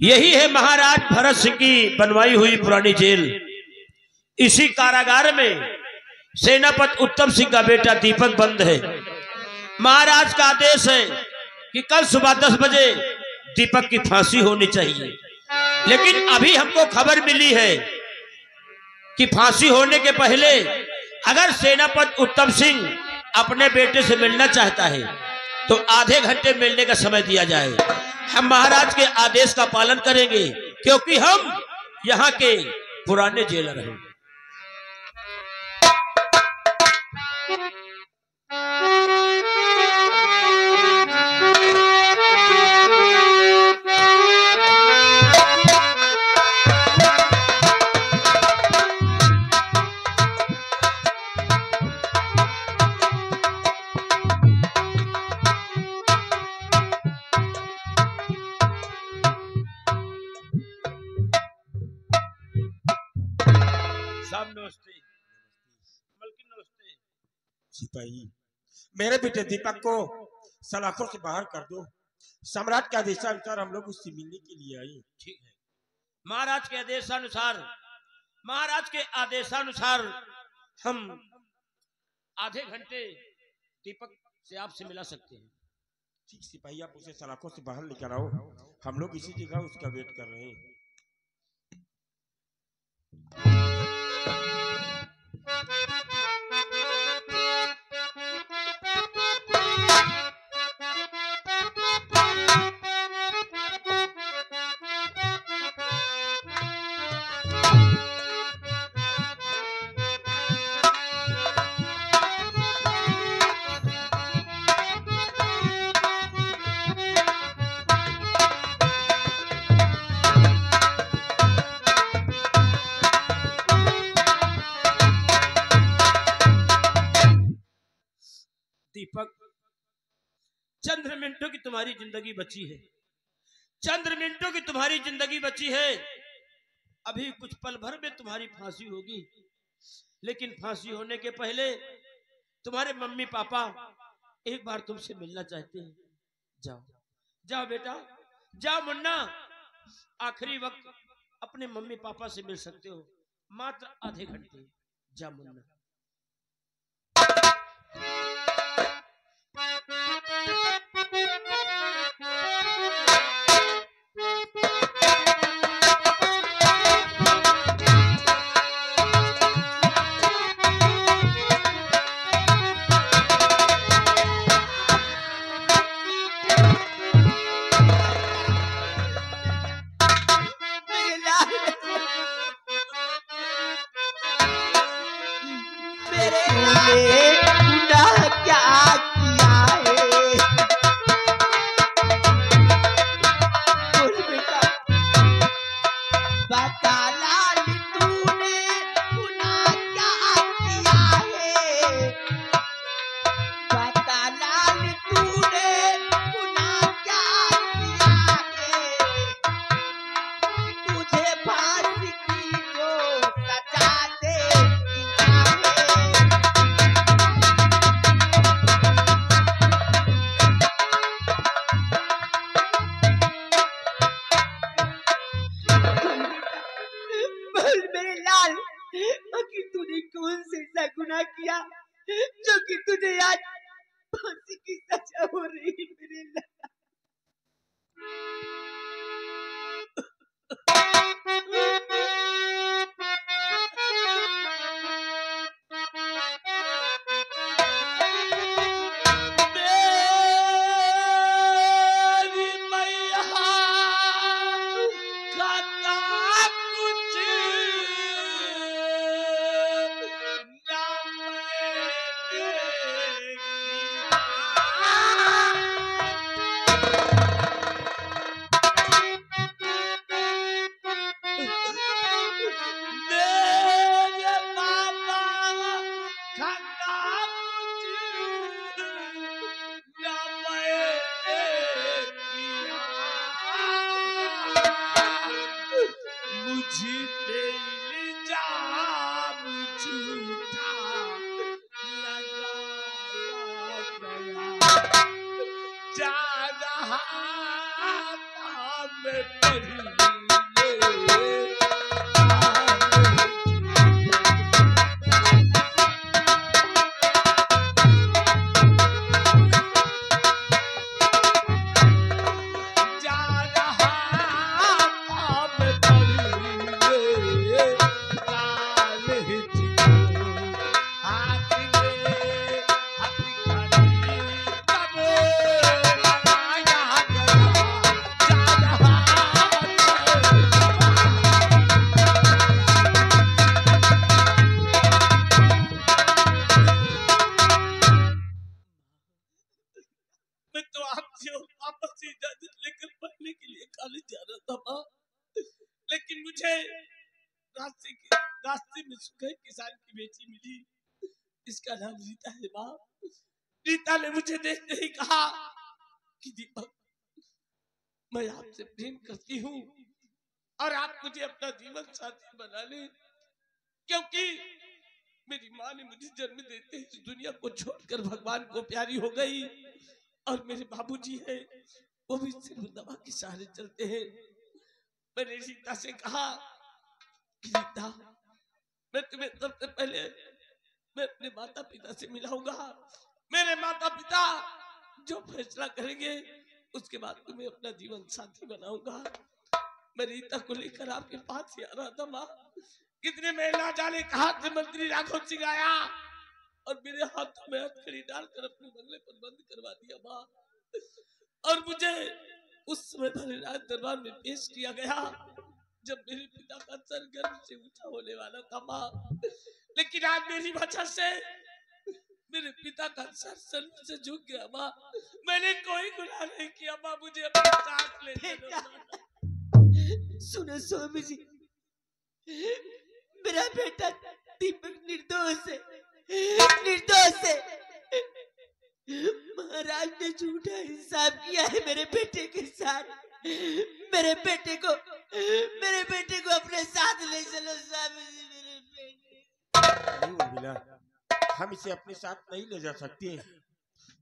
यही है महाराज भरत सिंह की बनवाई हुई पुरानी जेल। इसी कारागार में सेनापति उत्तम सिंह का बेटा दीपक बंद है। महाराज का आदेश है कि कल सुबह 10 बजे दीपक की फांसी होनी चाहिए, लेकिन अभी हमको खबर मिली है कि फांसी होने के पहले अगर सेनापति उत्तम सिंह अपने बेटे से मिलना चाहता है तो आधे घंटे मिलने का समय दिया जाए। हम महाराज के आदेश का पालन करेंगे क्योंकि हम यहाँ के पुराने जेलर हैं। सिपाही, मेरे बेटे दीपक को सलाखों से बाहर कर दो। सम्राट के आदेशानुसार हम लोग उससे मिलने के लिए आए। ठीक है, महाराज के आदेशानुसार हम आधे घंटे दीपक से आपसे मिला सकते हैं। ठीक सिपाही, आप उसे सलाखों से बाहर लेकर आओ। हम लोग इसी जगह उसका वेट कर रहे हैं। दीपक, चंद मिनटों की तुम्हारी जिंदगी बची है, चंद मिनटों की तुम्हारी जिंदगी बची है। अभी कुछ पल भर में तुम्हारी फांसी होगी, लेकिन फांसी होने के पहले तुम्हारे मम्मी पापा एक बार तुमसे मिलना चाहते हैं। जाओ जाओ बेटा, जाओ मुन्ना, आखिरी वक्त अपने मम्मी पापा से मिल सकते हो, मात्र आधे घंटे। जा मुन्ना। तूने कौन से ऐसा गुनाह किया जो कि तुझे आज फांसी की सजा हो रही है मेरे लाल? में पड़ी लेकिन मुझे रास्ते में सुखा किसान की बेटी मिली, इसका नाम रीता है माँ। रीता ने मुझे देखते ही कहा कि दीपक, मैं आपसे प्रेम करती हूँ और आप मुझे अपना जीवन साथी बना ले, क्योंकि मेरी माँ ने मुझे जन्म देते ही इस दुनिया को छोड़कर भगवान को प्यारी हो गई और मेरे बाबूजी है वो भी सिर्फ दवा के सहारे चलते हैं। मैंने रीता से कहा कि रीता, मैं तुम्हें सबसे पहले मैं अपने माता पिता से मिलाऊंगा, मेरे माता पिता जो फैसला करेंगे उसके बाद तुम्हें अपना जीवन साथी बनाऊंगा। मैं रीता को लेकर आपके पास ही आ रहा था माँ, कितने महीना जाने कहा कि मंत्री राघव सिंह आया और मेरे हाथों में हथकड़ी डालकर अपने बंगले पर बंद करवा दिया माँ, और मुझे उस समय भरे राज दरबार में पेश किया गया जब मेरे पिता का सर गर्व से ऊंचा होने वाला था माँ। लेकिन आज मेरी वजह से मेरे पिता का सर सर से झुक गया माँ। मैंने कोई गुनाह नहीं किया माँ, मुझे अपने साथ ले चलो। सुनो स्वामी जी, मेरा बेटा दीपक निर्दोष है, निर्दोष है। महाराज ने झूठा इंसाफ किया है मेरे बेटे के साथ। मेरे बेटे को अपने साथ ले चलो स्वामी जी। मेरे बेटे नहीं उर्मिला, हम इसे अपने साथ नहीं ले जा सकते,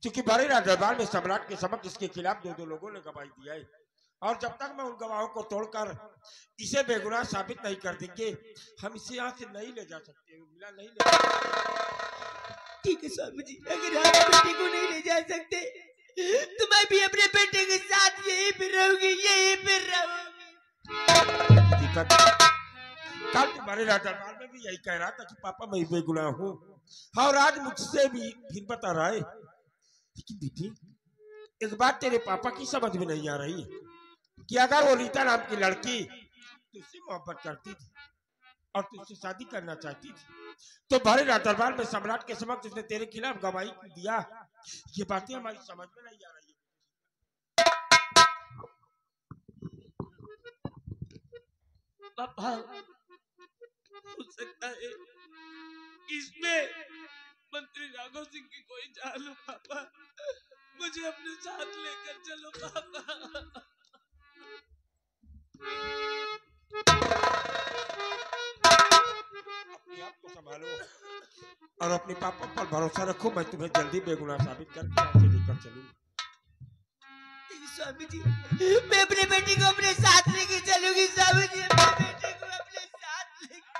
क्योंकि बड़े राज दरबार में सम्राट के समक्ष इसके खिलाफ दो लोगों ने गवाही दिया है, और जब तक मैं उन गवाहों को तोड़कर इसे बेगुनाह साबित नहीं कर देंगे, हम इसे यहाँ से नहीं ले जा सकते। उर्मिला, नहीं ले जा सकते। ठीक है स्वामी जी, अगर आप बेटे को नहीं ले जा सकते तो मैं भी अपने बेटे के साथ यहीं पे रहूंगी, यहीं पे रहूंगी। दीपक, कल तुम्हारे राज दरबार में भी यही कह रहा था कि पापा मैं बेगुनाह हूँ, और आज मुझसे भी फिर बता रहा है। लेकिन बेटी, एक बात तेरे पापा की समझ में नहीं आ रही है कि अगर वो रीता नाम की लड़की तुझसे मोहब्बत करती थी और तुझसे शादी करना चाहती थी, तो बड़े राज दरबार में सम्राट के समक्ष उसने तेरे खिलाफ गवाही दिया। ये बातें हमारी समझ में नहीं आ रही है। पापा, हो सकता है इसमें मंत्री राघव सिंह की कोई चाल हो पापा, मुझे अपने साथ लेकर चलो पापा। अपने आप को संभालो और अपने पापा पर भरोसा रखो। मैं तुम्हें जल्दी बेगुनाह साबित करके यहाँ से लेकर चलूंगा। स्वामी जी, मैं अपने बेटे को अपने साथ लेके चलूंगी। स्वामी जी, अपने बेटे को अपने साथ लेके।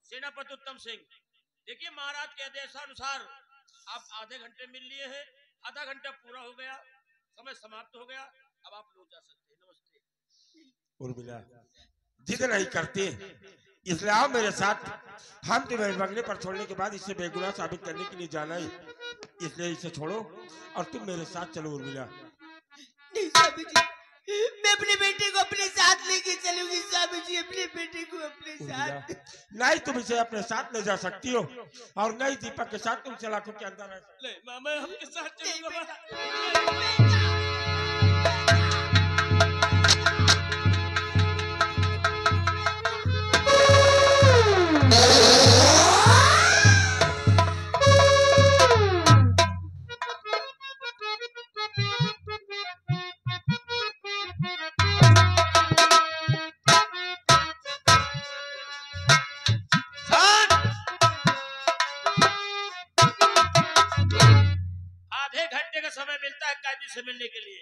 सेनापति उत्तम सिंह, देखिए महाराज के आदेशानुसार आप आधे घंटे मिल लिए हैं, आधा घंटा पूरा हो गया, समय समाप्त हो गया, अब आप लोग जा सकते हैं। नमस्ते। उर्मिला, जिद नहीं करते, इसलिए आओ मेरे साथ। हम तुम्हें बंगले पर छोड़ने के बाद इसे बेगुनाह साबित करने के लिए जाना है, इसलिए इसे छोड़ो और तुम मेरे साथ चलो। उर्मिला, नहीं स्वामी जी, मैं अपने बेटे को अपने साथ लेके चलूंगी। स्वामी जी, अपने बेटे को अपने साथ। नहीं तुम इसे अपने साथ ले जा सकती हो, और नहीं दीपक के साथ तुम सलाखों के अंदर रह। नहीं मामा, हम के साथ चलूंगा। आधे घंटे का समय मिलता है कैदी से मिलने के लिए,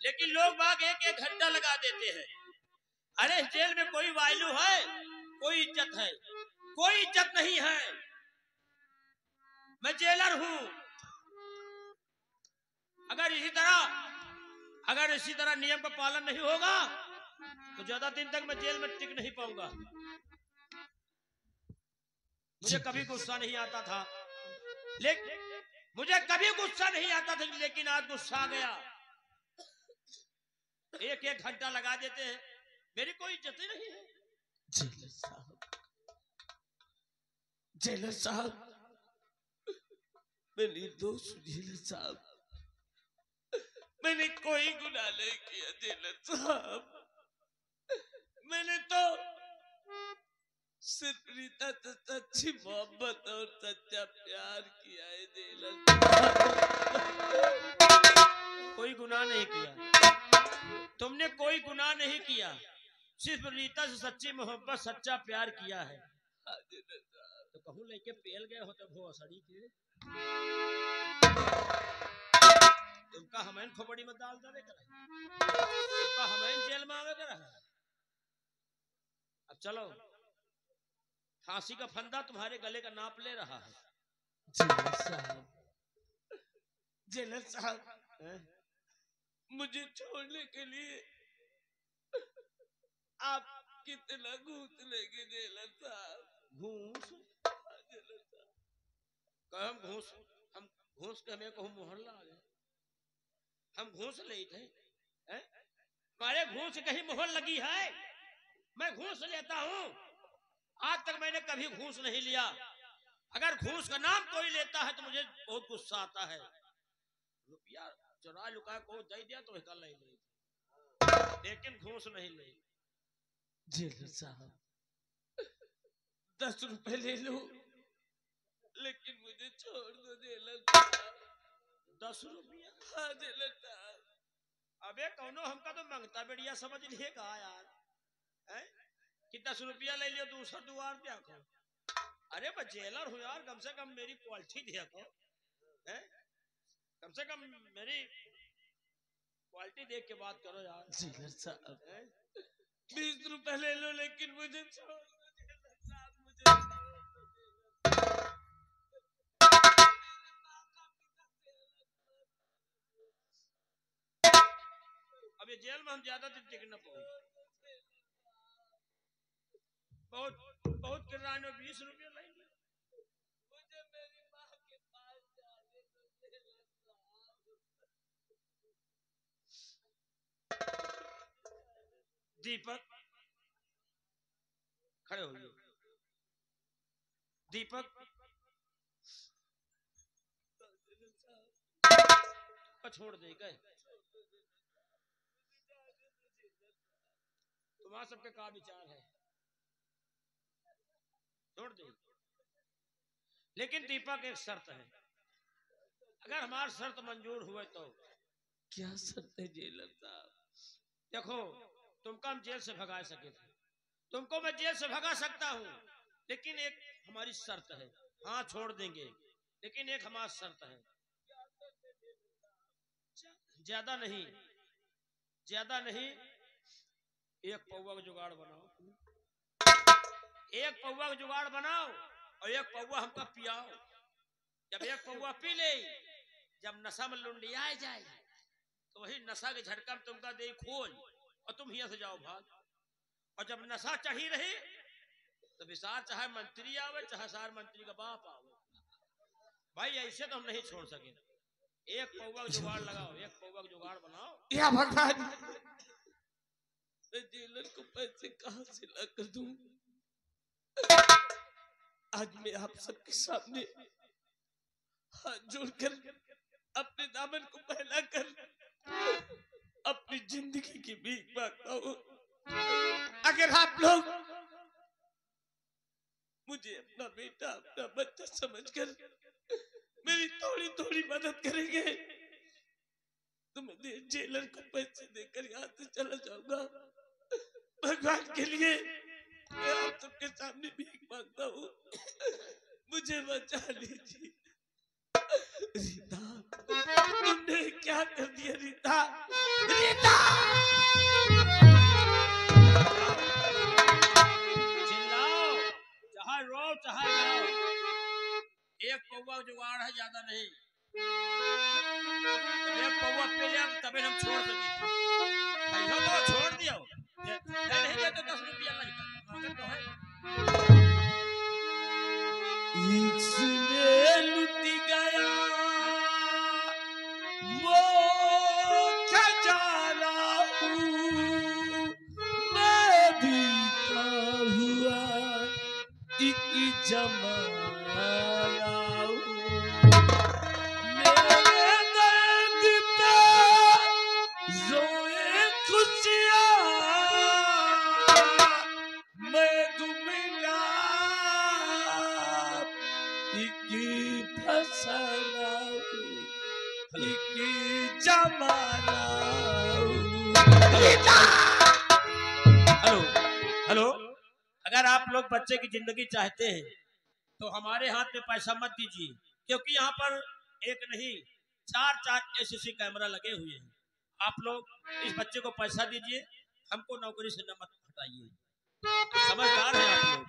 लेकिन लोग बाग एक एक घंटा लगा देते हैं। अरे इस जेल में कोई वैल्यू है, कोई इज्जत है? कोई इज्जत नहीं है। मैं जेलर हूं। अगर इसी तरह नियम का पालन नहीं होगा तो ज्यादा दिन तक मैं जेल में टिक नहीं पाऊंगा। मुझे कभी गुस्सा नहीं आता था, लेकिन आज गुस्सा आ गया। एक एक घंटा लगा देते हैं, मेरी कोई इज्जत ही नहीं है। जेलर साहब, मैं निर्दोष हूं जेलर साहब, मैंने कोई गुनाह नहीं किया जेलर साहब। मैंने तो सिर्फ रीता से सच्ची मोहब्बत और सच्चा प्यार किया है जेलर साहब। कोई गुनाह नहीं किया, तुमने कोई गुनाह नहीं किया, सिर्फ रीता से सच्ची मोहब्बत सच्चा प्यार किया है। तो कहूँ लेके पेल गए हो तो वो असड़ी के तुमका हमें खोपड़ी में डाल दे कर, तुमका हमें जेल में आवे कर। अब चलो, फांसी का फंदा तुम्हारे गले का नाप ले रहा है। जेलर साहब, मुझे छोड़ने के लिए आप कितना घूस लेंगे जेलर साहब? घूस? हम घूस के हमें कहूँ मोहल्ला आ गए, हम घूस ले थे? हमारे घूस कहीं मोहर लगी है? मैं घूस लेता हूँ? आज तक मैंने कभी घूस नहीं लिया। अगर घूस का नाम कोई लेता है तो मुझे बहुत गुस्सा आता है। रुपया चुरा लुका को दे दिया तो कल नहीं ले, लेकिन घूस नहीं ले। जेलर साहब, 10 रुपए ले लो, लेकिन मुझे छोड़ दो जेलर साहब। 10 रुपया? हाँ जेलर साहब। अबे कौनो हमका तो मंगता बेड़िया समझ लिएगा यार, कि 10 रुपया ले लियो दूसरा दुआर दिया को। अरे मैं जेलर हूँ यार, कम से कम मेरी क्वालिटी दिया को, कम से कम मेरी क्वालिटी देख के बात करो यार। जेलर साहब, 20 रुपए ले लो, लेकिन मुझे छोड़ दो जेलर साहब, मुझे। अब ये जेल में हम ज्यादा दिन टिक न पाए। बहुत किराए 20 रुपया लेंगे। मुझे मेरी माँ के पास जाने दो जेलर साहब। दीपक खड़े होइए। दीपक छोड़ दे गए। तुम्हारा सबके का विचार है? छोड़ दे। लेकिन दीपक एक शर्त है, अगर हमारी शर्त मंजूर हुए तो। क्या शर्त है जेलर साहब? देखो, तुमको हम जेल से भगा सके थे, तुमको मैं जेल से भगा सकता हूँ, लेकिन एक हमारी शर्त है। हाँ छोड़ देंगे, लेकिन एक हमारी शर्त है। ज्यादा नहीं, एक पौवा का जुगाड़ बनाओ, एक पौवा का जुगाड़ बनाओ और एक पौवा हमका पियाओ। जब एक पौवा पी ले, जब नशा में लुंडिया जाए तो वही नशा के झटका में तुमका दे खोल और तुम यहाँ से जाओ भाग। और जब नशा चढ़ी रही तो विसार चाहे मंत्री आवे चाहे सार मंत्री का बाप आवे, भाई ऐसे तो हम नहीं छोड़ सके। एक पौवा का जुगाड़ लगाओ, एक पौवा का जुगाड़ बनाओ। या भगवान, मैं जेलर को पैसे कहां से ला कर दूं? आज मैं आप सबके सामने हाथ जोड़कर अपने दामन को फैलाकर अपनी जिंदगी की भीख मांगता हूं। अगर आप लोग मुझे अपना बेटा, अपना बच्चा समझकर मेरी थोड़ी थोड़ी मदद करेंगे तो मैं जेलर को पैसे देकर यहाँ से चला जाऊंगा। भगवान के लिए मैं आप सबके सामने भीख मांगता हूँ, मुझे बचा लीजिए। रीता क्या कर दिया रीता? रीता! चिल्लाओ, चाहे रो चाहे गाओ, एक पौवा जुगाड़ है, ज्यादा नहीं। एक पौवा पी ले तबे हम छोड़ सके। पैसा तो छोड़ दियो, नहीं दे तो 10 रुपया लगता, मगर तो है। इसने लुट गया वो खजाना हूँ, मैं बीता हुआ एक जमाना हूँ। मेरे दर्द पे ज़ोए खुशियाँ, मैं गुमनाम इकी फसाना हूँ, इकी जमाना हूँ। हेलो हेलो, अगर आप लोग बच्चे की जिंदगी चाहते हैं तो हमारे हाथ में पैसा मत दीजिए, क्योंकि यहाँ पर एक नहीं 4 एससीसी कैमरा लगे हुए हैं। आप लोग इस बच्चे को पैसा दीजिए, हमको नौकरी से न मत हटाइए। समझदार हैं आप लोग।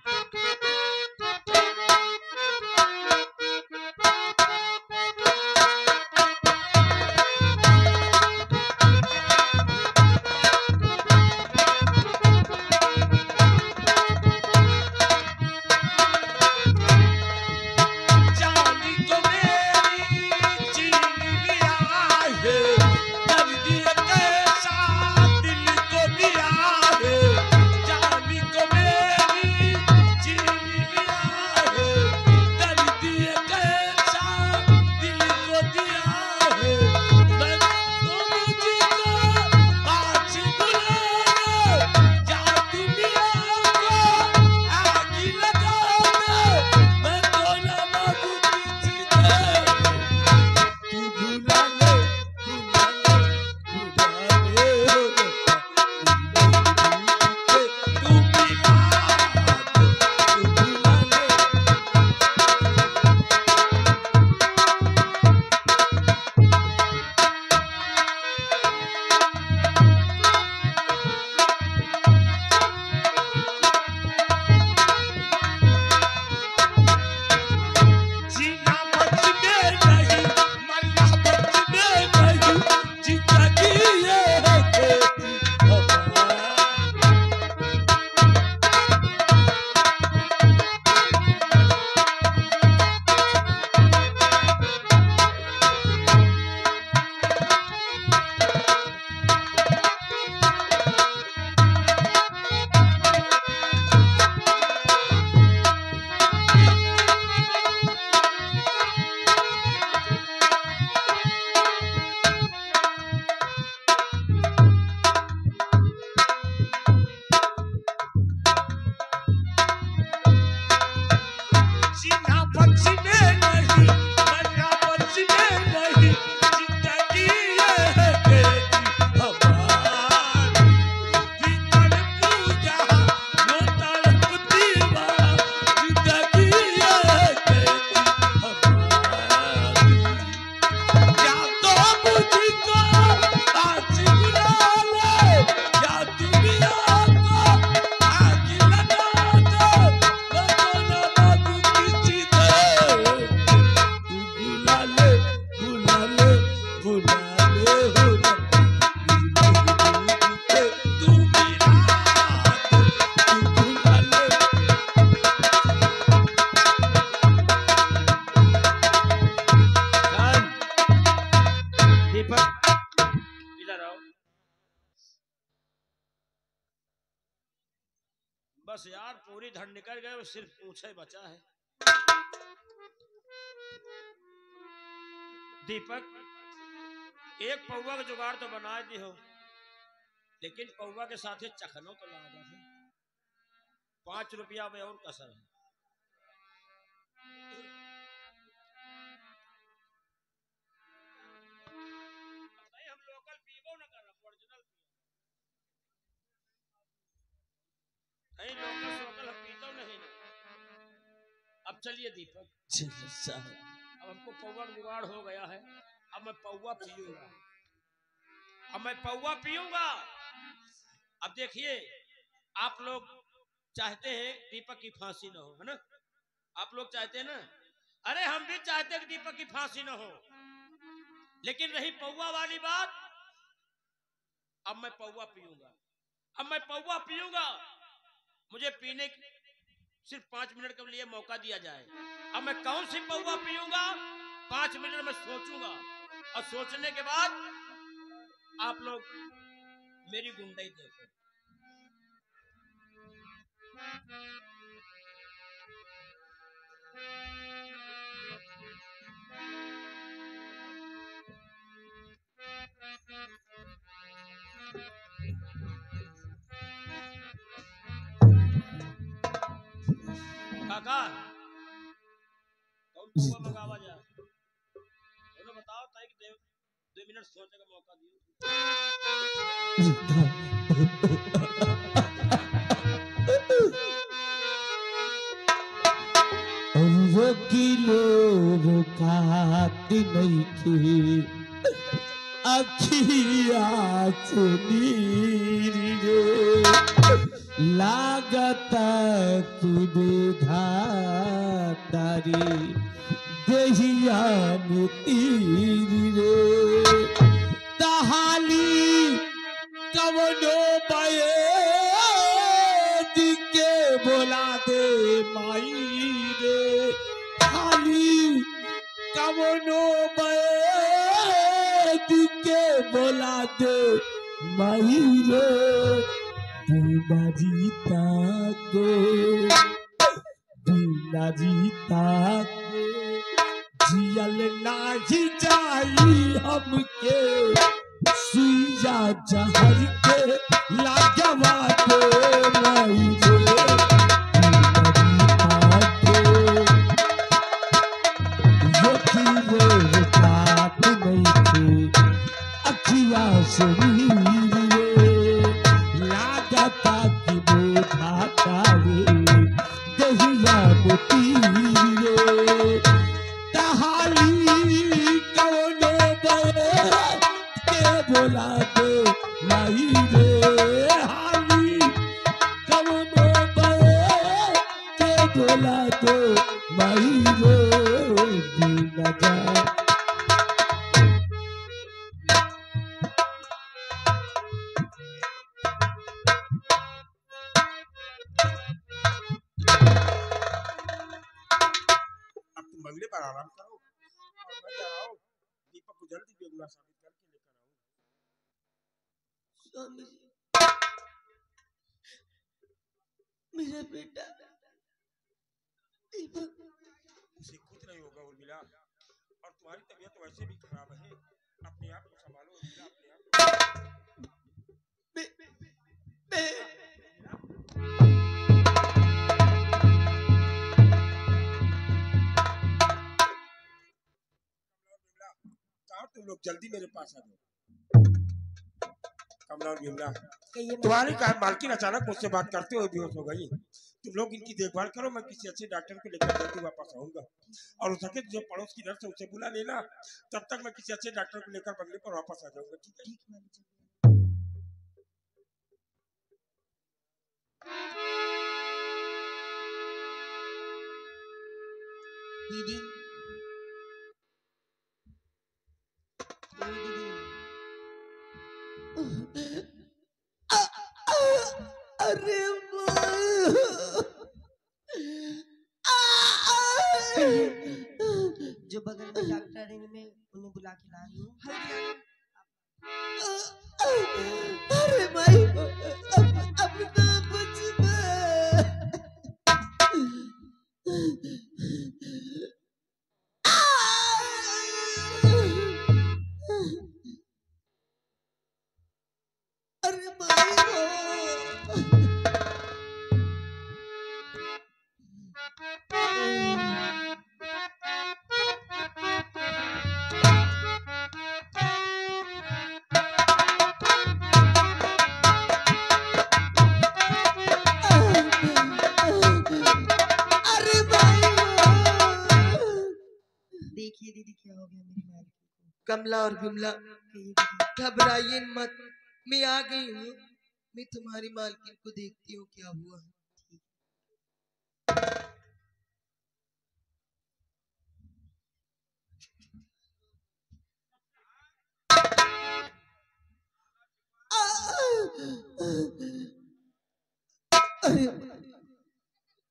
बस यार पूरी धड़ निकल गए, सिर्फ पूछे बचा है। दीपक, एक पौवा का जुगाड़ तो बना दी हो, लेकिन पौवा के साथ चखनो तो लगा है। 5 रुपया में और कसर है। नहीं, हम लोकल पीबो न कर, ओरिजिनल नहीं, लोकल सोकल हम पीतो नहीं ना। अब चलिए दीपक, चलो साहब, अब हमको पौवा का जुगाड़ हो गया है, अब मैं पौवा पीऊंगा। अब मैं पौवा पीऊंगा। अब देखिए, आप लोग चाहते हैं दीपक की फांसी न हो, है ना? आप लोग चाहते हैं ना? अरे हम भी चाहते हैं कि दीपक की फांसी न हो, लेकिन रही पौवा वाली बात, अब मैं पौवा पीऊंगा। अब मैं पौवा पीऊंगा, मुझे पीने सिर्फ 5 मिनट के लिए मौका दिया जाए। अब मैं कौन सी पौवा पीऊंगा, 5 मिनट में सोचूंगा, और सोचने के बाद आप लोग मेरी गुंडाई देखो। काका कौन पौवा मंगावा जाए, उन्हें बताओ, ताकि 2 मिनट सोचने का मौका दियो। किलो रुकाती नहीं की अखिया से नीर रे, लागत की विधातारी देहिया में तीर रे, तहाली कवनो बये दिके बोला दे माई रे, खाली कवनो बये दिके बोला दे माई रे, बिना जीता के जियल नाही जाई हमके, सुइया जहर के लागवा दे माई रे, बात नहीं थी अखिया से रे, लागता की बेधाता रे दहिया मोती रे, तहाली कौनो बये के बोला दे माई रे, हाली कौनो बये के बोला दे माई रे, बिना जा बंगले पर आराम करो और मैं जा रहा हूँ दीपक को जल्दी बेगुनाह साबित करके लेकर आऊंगा। स्वामी जी, मेरा बेटा दीपक, उसे कुछ नहीं होगा उर्मिला, और तुम्हारी तबीयत वैसे भी खराब है, अपने आप को संभालो उर्मिला, अपने आप को। तुम लोग जल्दी मेरे पास आ जाओ। कमला और विमला, तुम्हारी मालकिन अचानक मुझसे बात करते हुए बेहोश हो गई। तुम लोग इनकी देखभाल करो, मैं किसी अच्छे डॉक्टर को लेकर जल्दी वापस आऊंगा, और हो सके जो पड़ोस की नर्स है उसे बुला लेना, तब तक मैं किसी अच्छे डॉक्टर को लेकर बंगले पर वापस आ जाऊंगा। ठीक है? दीदी, अरे जो बगल में डॉक्टर है, मैं उन्हें बुला के ला रही हूँ। अरे भाई, अपना अरे कमला और बिमला घबराइए मत, मैं आ गई हूँ। मैं तुम्हारी मालकिन को देखती हूँ क्या हुआ।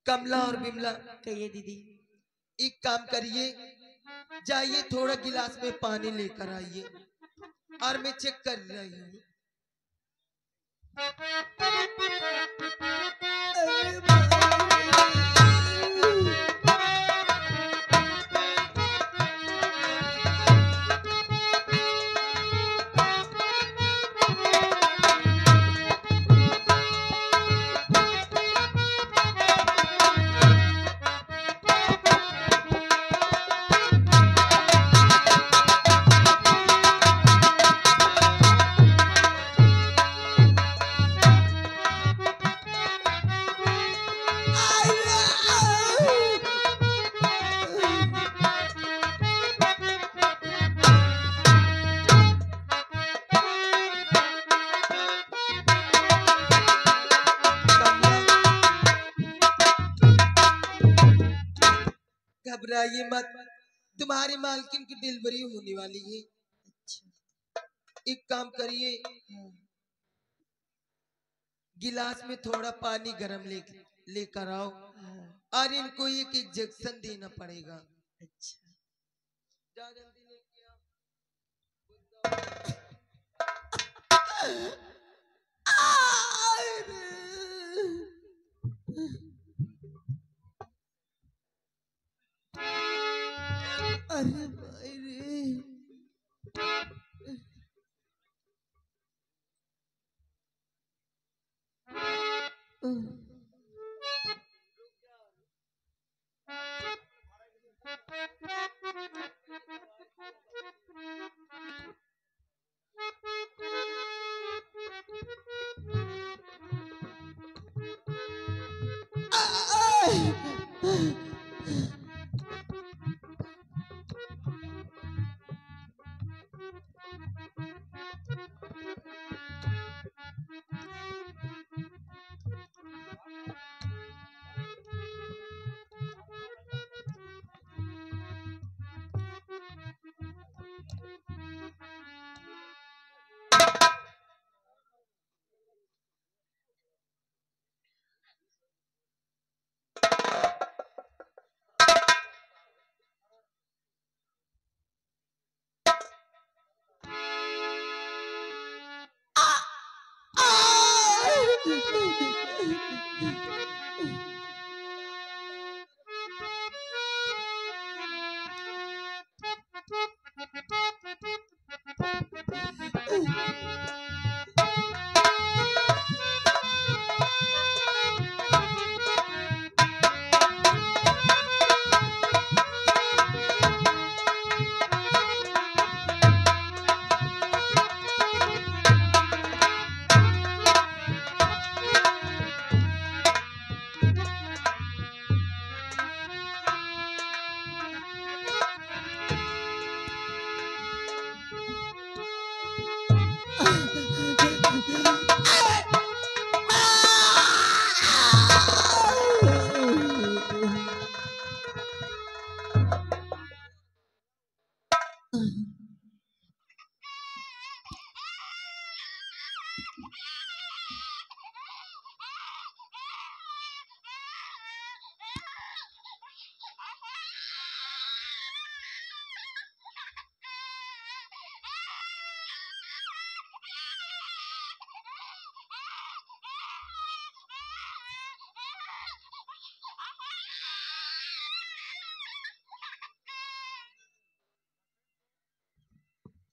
कमला और बिमला कहिए दीदी। एक काम करिए, जाइए थोड़ा गिलास में पानी लेकर आइए और मैं चेक कर रही हूँ। अरे घबराइए मत, तुम्हारी मालकिन की डिलीवरी होने वाली है। एक काम करिए, गिलास में थोड़ा पानी गरम लेकर आओ और इनको एक इंजेक्शन देना पड़ेगा। अच्छा, जा जल्दी लेके आओ। अरे भाई रे,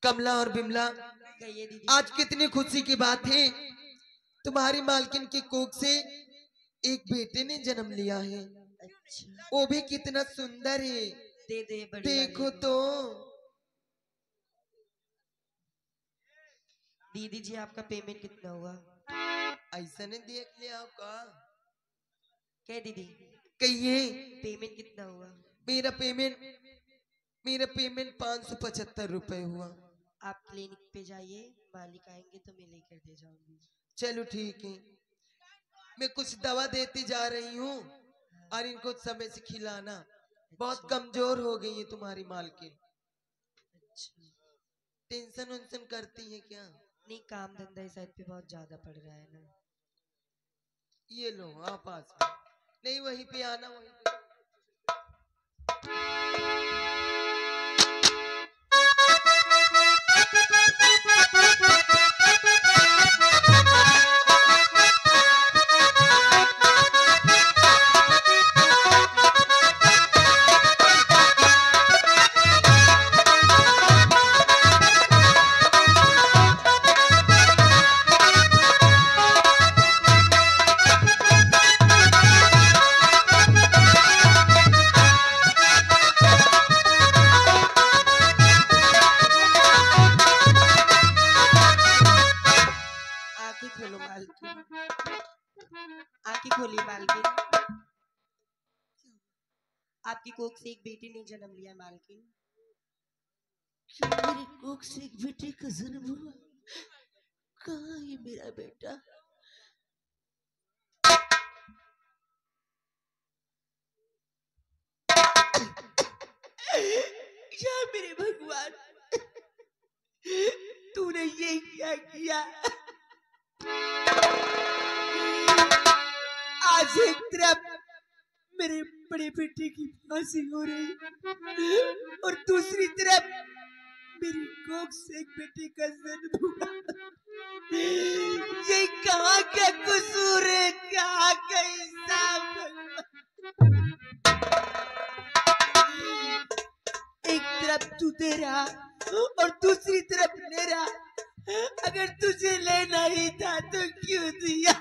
कमला और बिमला, आज कितनी खुशी की बात है, तुम्हारी मालकिन की कोख से एक बेटे ने जन्म लिया है। अच्छा। वो भी कितना सुंदर है, दे देखो तो। दीदी जी, आपका पेमेंट कितना हुआ? ऐसा नहीं देख लिया का क्या दीदी? कहिए पेमेंट कितना हुआ? मेरा पेमेंट मेरा पेमेंट 575 रुपए हुआ। आप क्लिनिक पे जाइए, मालिक आएंगे तो मैं लेकर दे जाऊंगी। चलो ठीक है, मैं कुछ दवा देती जा रही हूँ और इनको समय से खिलाना। बहुत कमजोर हो गई है तुम्हारी मालकिन। अच्छा, टेंशन उन्सन करती है क्या? नहीं, काम धंधा इस साइड पे बहुत ज्यादा पड़ रहा है ना। ये लो आप पास में। नहीं वहीं पे आना, वहीं पे। आंखें खोलो मालकिन, आंखें खोलिए मालकिन। आपकी कोख से एक बेटे ने जन्म लिया मालकिन। मेरे कोख से एक बेटे का जन्म हुआ? कहाँ है मेरा बेटा? या मेरे भगवान, तूने ये क्या किया? आज एक तरफ मेरे बड़े बेटे की फांसी हो रही और दूसरी तरफ मेरी कोख से एक बेटे का जन्म हुआ। ये कहाँ का कसूर है, कहाँ का इंसाफ? एक तरफ तू तेरा और दूसरी तरफ मेरा। अगर तुझे लेना ही था तो क्यों दिया?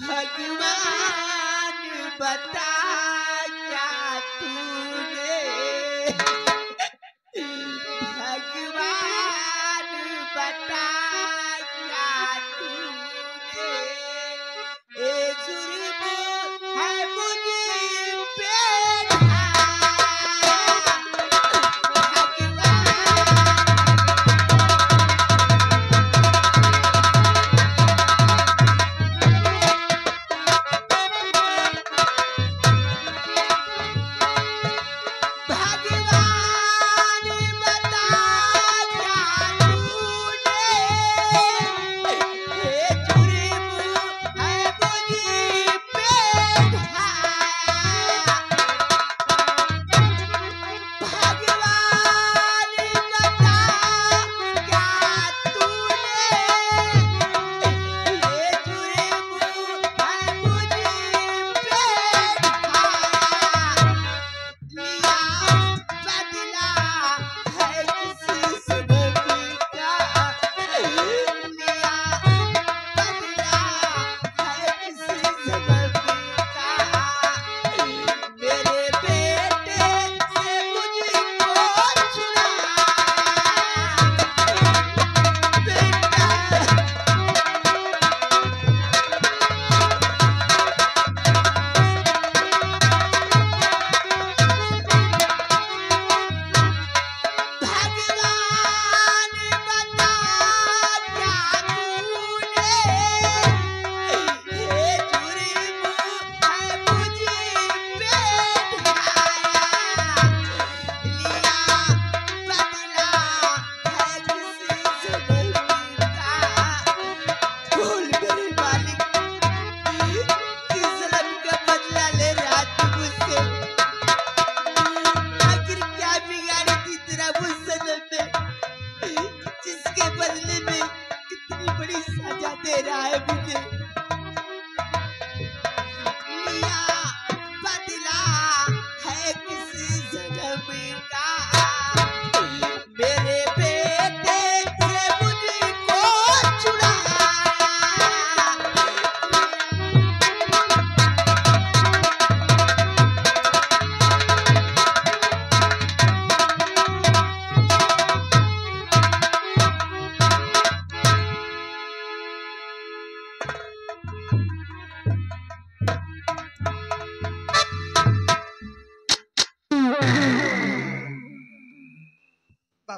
भगवान बता क्या तूने, भगवान बता क्या तूने, ये जुर्म है मुझे पे ढाया। भगवान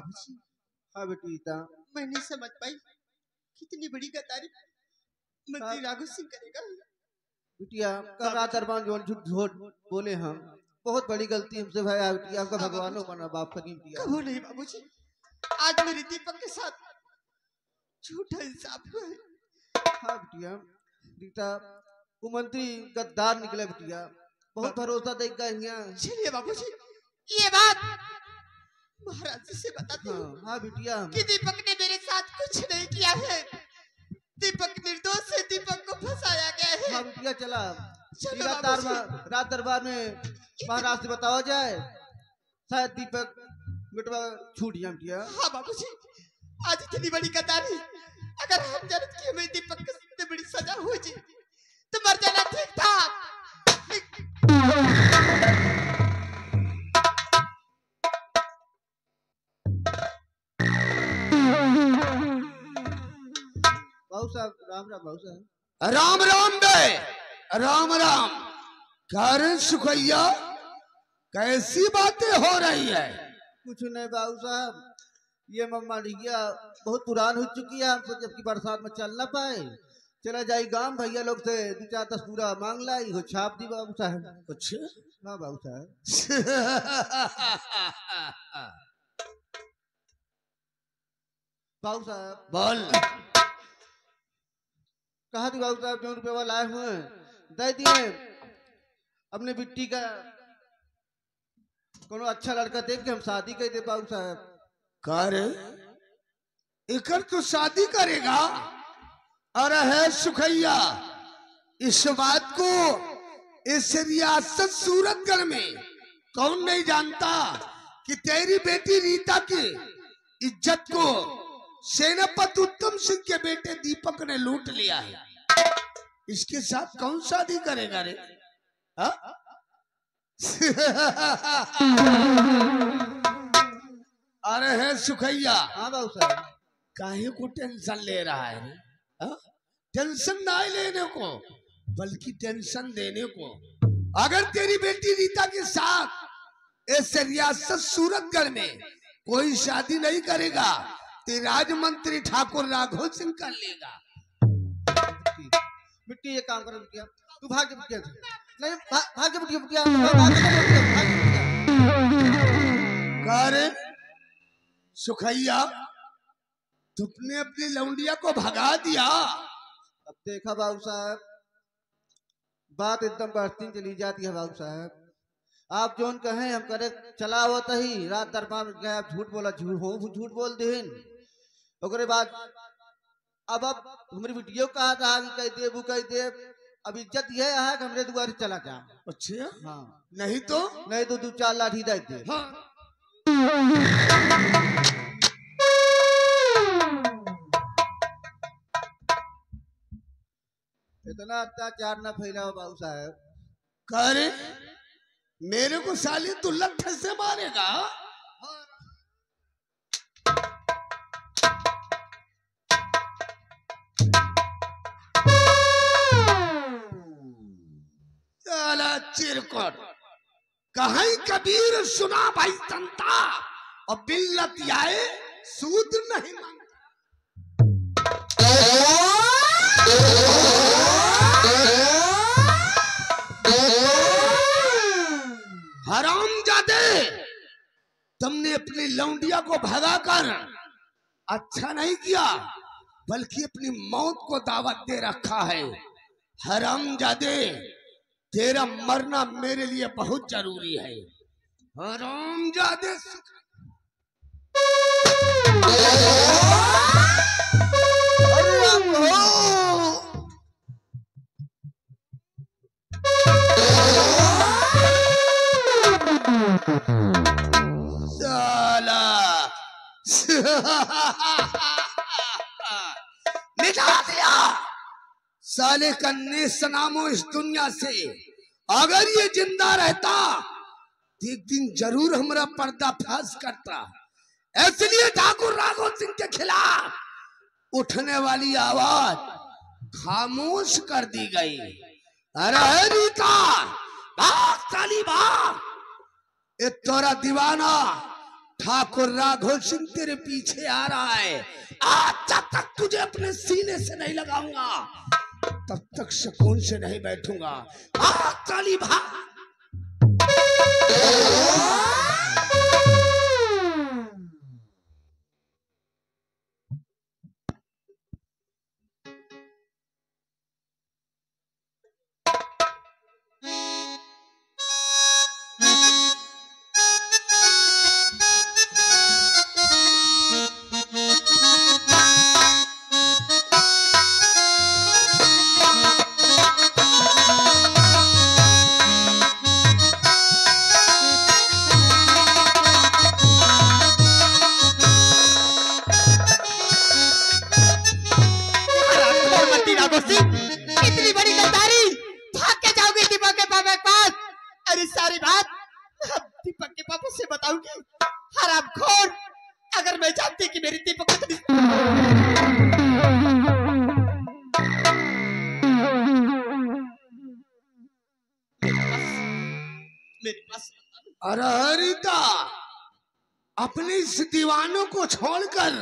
बाबूजी हाँ बेटी रीता, मैं नहीं समझ पाई कितनी बड़ी गद्दारी मंत्री राघव सिंह करेगा। बिटिया कल रात दरबार जो झूठ बोले हम, बहुत बड़ी गलती हमसे भाई बिटिया, आपका भगवानों बना बाप करीम दिया। कहो नहीं बाबूजी, आज मेरी दीपक के साथ झूठा इंसाफ हुआ है। हाँ बिटिया रीता, वो मंत्री गद्दार निकले बिटिया, बहुत भरोसा देख गए यहाँ। चलिए बाबूजी ये बात महाराज जी से बताती हूँ। हाँ बिटिया, कि दीपक ने मेरे साथ कुछ नहीं किया है, दीपक निर्दोष है, दीपक को फंसाया गया है। हाँ बिटिया चला चलो रात दरबार में महाराज से बतावा जाए, शायद दीपक बेटवा छूट जाए बिटिया। हाँ बाबूजी, आज इतनी बड़ी गद्दारी अगर हम जानते कि हमें दीपक को इतनी बड़ी सजा हो जी तो मर जाना ठीक था। बाबू साहब राम राम। बाबू साहब राम राम बे, राम राम। कारण सुखैया कैसी बातें हो रही है? कुछ नहीं बाबू साहब, ये मम्मा लिया बहुत पुरान हो चुकी है, हमसे जबकि बरसात में चल ना पाए, चला जाई गांव भैया लोग से 2-4 पूरा मांग लाई हो छाप दी बाबू साहब। अच्छा हाँ बाबू साहब। बाबू साहब बोल। कहा थी बाबू साहब, 2 रुपये वाला आए हुए दे दिए, अपने बिट्टी का कोनो अच्छा लड़का देख के हम शादी कर दे बाबू साहब। कर इकर तो शादी करेगा? अरे है सुखैया, इस बात को इस रियासत सूरतगढ़ में कौन नहीं जानता कि तेरी बेटी रीता की इज्जत को सेनापति उत्तम सिंह के बेटे दीपक ने लूट लिया है। इसके साथ कौन शादी करेगा रे? अरे है सुखैया। हाँ बाबू साहब। काहे को टेंशन ले रहा है रे? टेंशन ना लेने को बल्कि टेंशन देने को। अगर तेरी बेटी रीता के साथ इस रियासत सूरतगढ़ में कोई शादी नहीं करेगा तो राजमंत्री ठाकुर राघव सिंह कर लेगा। बिट्टी ये काम करो बिटिया, तू भाग जा बिटिया से। नहीं भाग जा बिटिया, बिटिया भाग जा। सुखैया तुमने अपनी लौंडिया को भगा दिया। अब देखा बाबू साहब, बात एकदम बढ़ती चली जाती है बाबू साहब। आप जोन कहें हम करे, चला होता ही रात दरबार में गए, आप झूठ बोला, झूठ बोल देन। ओकरे बाद अब हमारी वीडियो कहा था कि कह दे वो कह दे, अब इज्जत यह है कि हमरे दुआरे चला जा। अच्छा हाँ, नहीं तो 2-4 लाठी दे दे। हाँ। इतना अत्याचार न फैलाओ बाबू साहब। करे मेरे को साली तू लट्ठे से मारेगा? साला चिरकुट, कहीं कबीर सुना भाई संता, और बिल्लत आए सूद नहीं मांगता। हरामजादे, तुमने अपनी लौंडिया को भगाकर अच्छा नहीं किया बल्कि अपनी मौत को दावत दे रखा है। हरामजादे, तेरा मरना मेरे लिए बहुत जरूरी है। हरामजादे। साला मिटा दिया साले का नेस्तनामो इस दुनिया से। अगर ये जिंदा रहता तो एक दिन जरूर हमारा पर्दाफाश करता। इसलिए ठाकुर राघव सिंह के खिलाफ उठने वाली आवाज खामोश कर दी गई। अरे रीता, भाग साली भाग, ये तोरा दीवाना ठाकुर राघव सिंह तेरे पीछे आ रहा है। आज जब तक तुझे अपने सीने से नहीं लगाऊंगा तब तक सुकून से नहीं बैठूंगा। काली भाग। इतनी बड़ी गद्दारी, भाग के जाओगी दीपक के पापा के पास। अरे सारी बात दीपक के पापा से बताऊंगी। हरामखोर, अगर मैं जानती कि मेरी दीपक मेरे पास। अरे रीता, अपने इस दीवानों को छोड़कर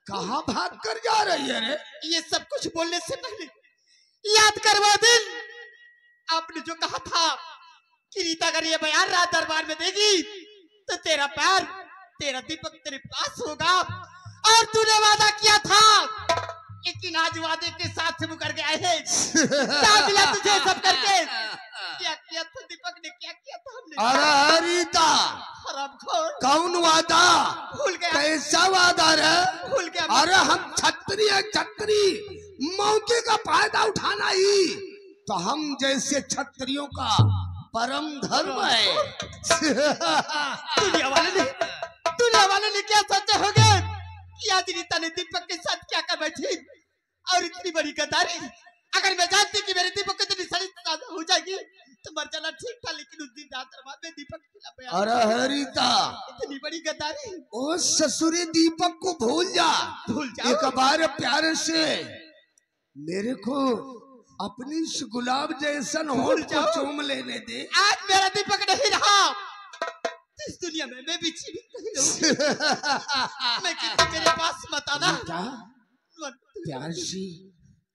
कहाँ भाग कर जा रही है रे? ये सब कुछ बोलने से पहले याद कर वो दिन आपने जो कहा था कि रीता अगर ये बयान रात दरबार में देगी तो तेरा पैर, तेरा दीपक तेरे पास होगा। और तूने वादा किया था, लेकिन आज वादे के साथ से मुकर गया है। क्या मिला तुझे सब करके? क्या किया था दीपक ने, क्या किया था हमने? अरे रीता, हरामखोर, कौन वादा? भूल गया? कैसा वादा रे? भूल गया? अरे हम छत्री है, छत्री। मौके का फायदा उठाना ही तो हम जैसे छत्रियों का परम धर्म है। दुनिया वाले ने क्या सोचे होंगे कि आज रीता ने दीपक के साथ क्या कर बैठी? और इतनी बड़ी गद्दारी, अगर मैं जानती कि मेरे दीपक को इतनी सड़ी सजा हो जाएगी तो मर जाना ठीक था। लेकिन उस दिन रात दरबार में दीपक के खिलाफ बयान। अरे रीता, इतनी बड़ी गद्दारी। ओ ससुरे दीपक को भूल जा। भूल जाओ। एक बार प्यार से मेरे को अपनी इस गुलाब जैसन होठ को चूम लेने दे। आज मेरा दीपक नहीं रहा इस दुनिया में, मैं भी जीवित नहीं रहूंगी। मैं किसी मेरे पास मत आना। प्यार से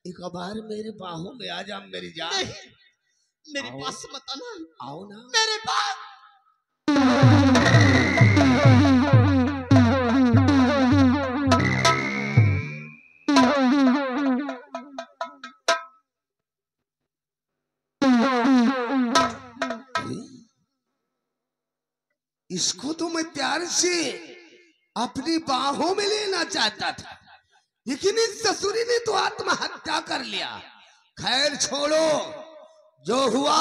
एक बार मेरे बाहों में आ जा मेरी जान। मेरे पास मत आना। आओ ना मेरे पास। इसको तो मैं प्यार से अपनी बाहों में लेना चाहता था, लेकिन इस ससुरी ने तो आत्महत्या कर लिया। खैर छोड़ो, जो हुआ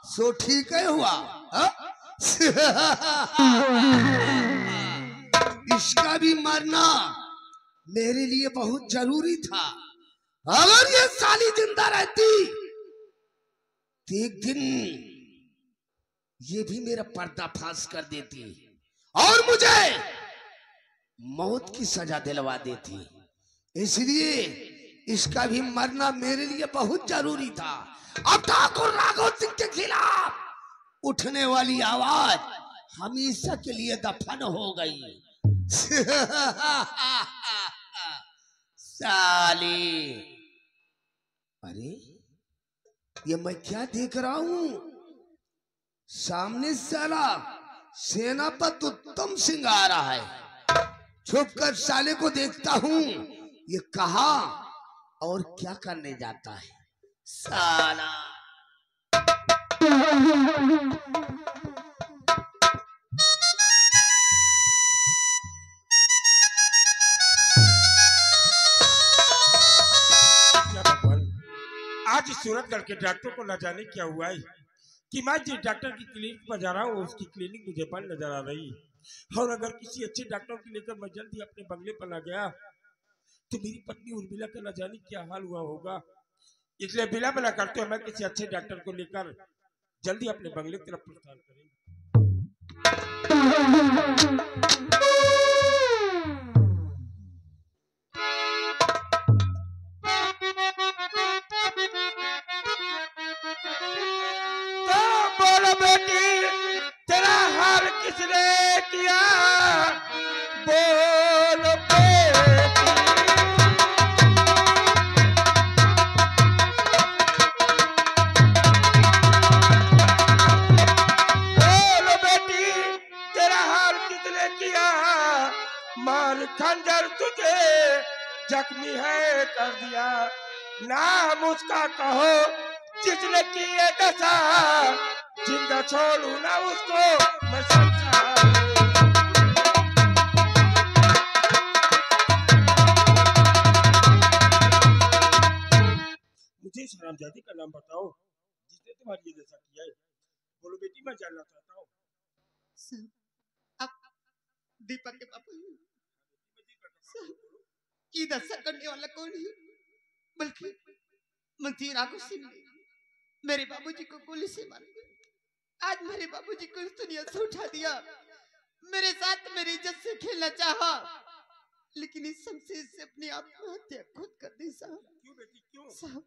सो ठीक है हुआ। इसका भी मरना मेरे लिए बहुत जरूरी था। अगर ये साली जिंदा रहती तो एक दिन ये भी मेरा पर्दाफाश कर देती और मुझे मौत की सजा दिलवा देती। इसलिए इसका भी मरना मेरे लिए बहुत जरूरी था। अब ठाकुर राघव सिंह के खिलाफ उठने वाली आवाज हमेशा के लिए दफन हो गई। साली, अरे ये मैं क्या देख रहा हूं? सामने साला सेनापति उत्तम सिंह आ रहा है। छुप कर साले को देखता हूं, ये कहां और क्या करने जाता है साला। आज सूरतगढ़ के डॉक्टर को न जाने क्या हुआ है कि मैं जिस डॉक्टर की क्लिनिक पर जा रहा हूँ उसकी क्लिनिक मुझे बंद नजर आ रही। और अगर किसी अच्छे डॉक्टर को लेकर मैं जल्दी अपने बंगले पर न गया तो मेरी पत्नी उर्मिला का न जाने क्या हाल हुआ होगा। इसलिए बिला बिला करते हुए मैं किसी अच्छे डॉक्टर को लेकर जल्दी अपने बंगले की तरफ प्रस्थान करेंगे। किसने किया बोल बेटी। बोल बेटी तेरा हाल किसने किया, मार खंजर तुझे जख्मी है कर दिया। नाम उसका कहो जिसने किए दशा, जिंदा छोड़ू ना उसको मैं संसार। मुझे इस हरामजादी का नाम बताओ जिसने तुम्हारी ये दशा किया है। बोलो बेटी मैं जानना चाहता हूँ। अब दीपक के पापा की दशा करने वाला कौन है, बल्कि मंत्री राघव सिंह ने मेरे बाबूजी को गोली से मार दिया। आज मेरे बाबूजी को इस दुनिया से उठा दिया, मेरे साथ मेरी इज्जत से खेलना चाहा, लेकिन इस शमशीर से अपनी आत्महत्या खुद कर दी। साहब क्यों बेटी क्यों? साहब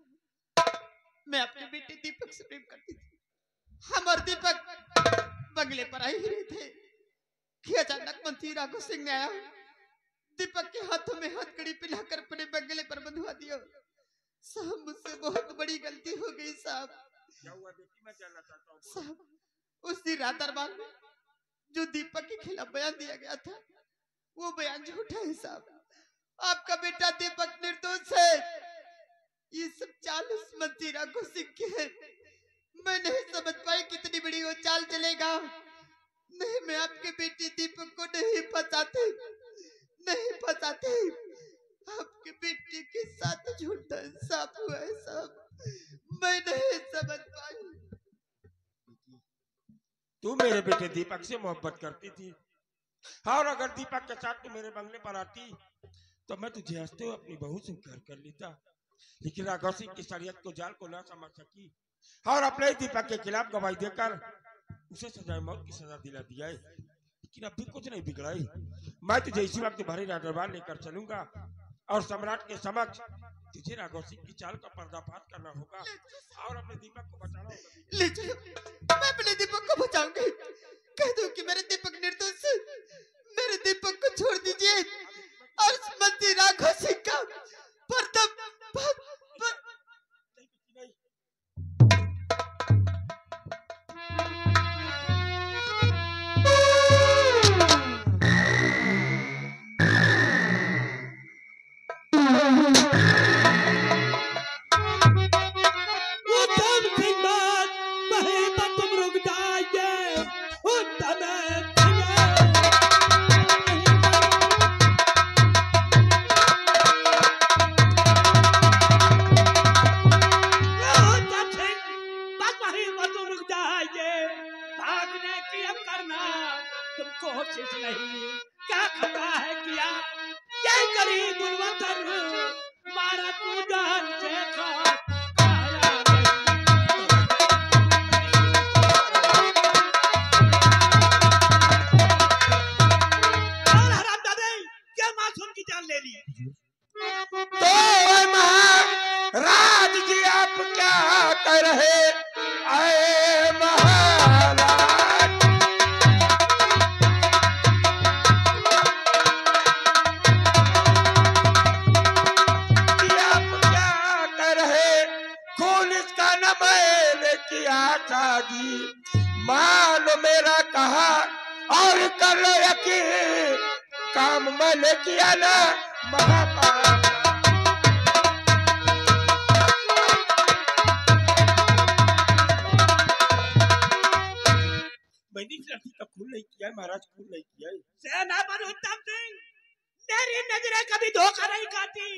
मैं अपने बेटे दीपक से प्रेम करती थी। हम और दीपक बंगले पर आए हुए थे कि अचानक मंत्री राघव सिंह ने आया, दीपक के हाथों में हथकड़ी पिलाकर अपने बंगले पर बंधवा दिया। साहब मुझसे बहुत बड़ी गलती हो गई साहब। क्या हुआ बेटी मैं जानना चाहता हूँ। साहब उस दिन रात दरबार में जो दीपक के खिलाफ बयान दिया गया था वो बयान झूठा है साहब। आपका बेटा दीपक निर्दोष है, ये सब चाल उस मंत्री राघव सिंह की है। मैं नहीं समझ पाई कितनी बड़ी वो चाल चलेगा। नहीं मैं आपके बेटे दीपक को नहीं फंसाती, नहीं फंसाती। आपके बेटे के साथ झूठा इंसाफ हुआ है साहब, मैं नहीं समझ पाई। तू मेरे बेटे दीपक से मोहब्बत करती थी, और अगर दीपक के साथ तू मेरे बंगले पर आती तो मैं तुझे हंसते हुए अपनी बहू से घर कर लेता। लेकिन राघव सिंह की शरीयत को जाल को ना समझ सकी और अपने दीपक के खिलाफ गवाही देकर उसे सजाए मौत की सजा दिला दिया है। लेकिन अब भी कुछ नहीं बिगड़ा है। मैं तुझे इसी वक्त भारी दरबार लेकर चलूंगा और सम्राट के समक्ष तुझे राघव सिंह की चाल का पर्दाफाश करना होगा और अपने दीपक को बचाना होगा। ले चलो, मैं अपने दीपक को बचाऊंगी। कह दो कि मेरे दीपक निर्दोष है, मेरे दीपक को छोड़ दीजिए और उस मंत्री राघव सिंह का पर्दा मानो मेरा कहा और कर लो यकीन, काम मैंने किया ना महापाप। मैंने इस लड़की का खून नहीं किया है महाराज, खून नहीं किया है। सेनापति उत्तम सिंह, मेरी नजरें कभी धोखा नहीं खाती।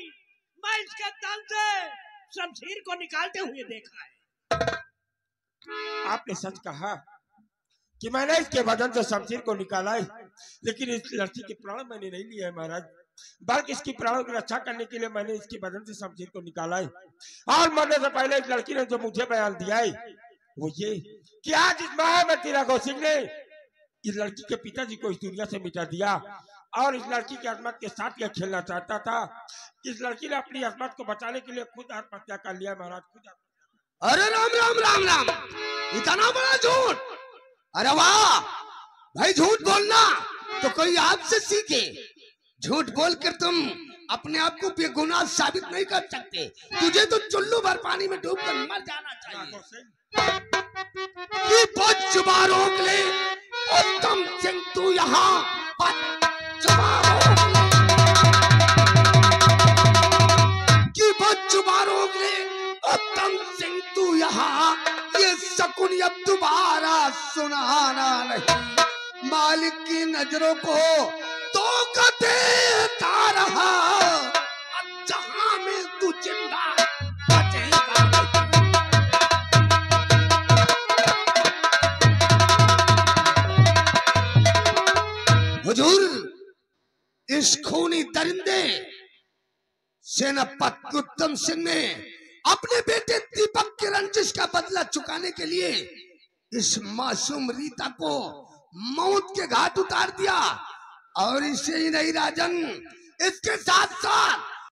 मैं इसके तन से शमशीर को निकालते हुए देखा है। आपने सच कहा कि मैंने इसके बदन से शमशीर को निकाला है, लेकिन इस लड़की के प्राण मैंने नहीं लिए है महाराज, बल्कि इसकी प्राणों की रक्षा करने के लिए मैंने इसके बदन से शमशीर को निकाला है। और मरने से पहले इस लड़की ने जो मुझे बयान दिया है वो ये कि आज इस महामंत्री राघव सिंह ने इस लड़की के पिताजी को इस दुनिया से मिटा दिया और इस लड़की की अजमत के साथ यह खेलना चाहता था। इस लड़की ने अपनी अजमत को बचाने के लिए खुद आत्महत्या कर लिया महाराज, खुद। अरे राम राम राम राम, इतना बड़ा झूठ! अरे वाह, भाई झूठ बोलना तो कोई आपसे सीखे। झूठ बोलकर तुम अपने आप को बेगुनाह साबित नहीं कर सकते। तुझे तो चुल्लू भर पानी में डूबकर मर जाना चाहिए। कि बदजुबान रोक ले उत्तम सिंह, तू यहाँ बदजुबान रोक ले। कि बदजुबान रोक ले उत्तम सिंह, तू यहाँ ये शकुन अब दोबारा सुनाना नहीं। मालिक की नजरों को तो देता रहा, जहां में तू जिंदा बचेगा नहीं। हुजूर, इस खूनी दरिंदे सेनापति उत्तम सिंह ने अपने बेटे दीपक की रंजिश का बदला चुकाने के लिए इस मासूम रीता को मौत के घाट उतार दिया। और इसे ही नहीं राजन, इसके साथ साथ